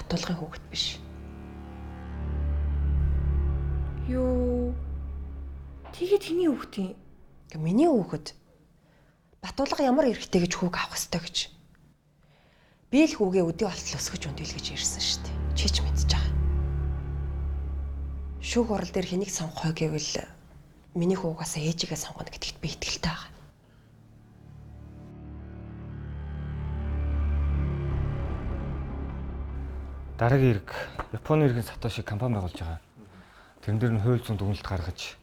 Батулгын хүүхэд биш. Юу? Тэгээд хэний хүүхэд юм? Миний хүүхэд. Батулга ямар эрхтэй гэж хүүг авах ёстой гэж. Би л хүүгээ өдөө болтол өсгөж өндөл гэж ирсэн шүү дээ. Чи ч мэдчихэж байгаа. Шүүх орол дээр хэнийг сонгох вэ гэвэл миний хүүгээс ээжигээ сонгоно гэдэгт би итгэлтэй байгаа. Дараагийн эрг Японы иргэн Сатоши компани байгуулж байгаа. Тэрэн дээр нь хууль зүйн дүгнэлт гаргаж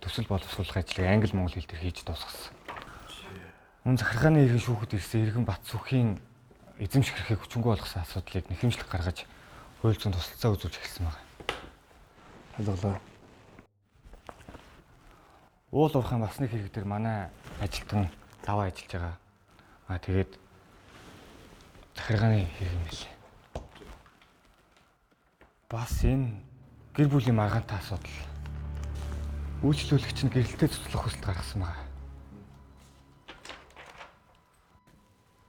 төсөл боловсруулах ажлыг англи монгол хэл дээр хийж дуусгасан. Мөн захиргааны иргэн шүүхэд ирсэн иргэн Батсүхийн эзэмших эрхийг хүчингүй болгосон асуудлыг нэхэмжлэг гаргаж хууль зүйн тусалцаа үзүүлж эхэлсэн байна. Ойлголоо. Уул уурхайн басны хэрэг дээр манай ажилтан лаваа ажиллаж байгаа. Тэгээд захиргааны хэрэг юм лээ. Бас энэ гэр бүлийн маргаантай асуудал. Үйлчлүүлэгч нь гэрэлтэй цуцлах хүсэлт гаргасан байна.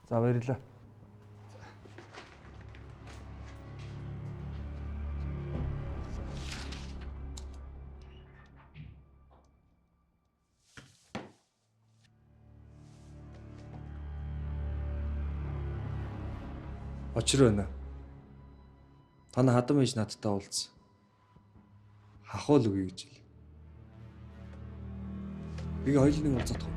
За баярлалаа. Очир байна. Таны хадам ээж надтай уулзсан. Хахуул үгүй гэж хэл. Би хоёулын уулзах.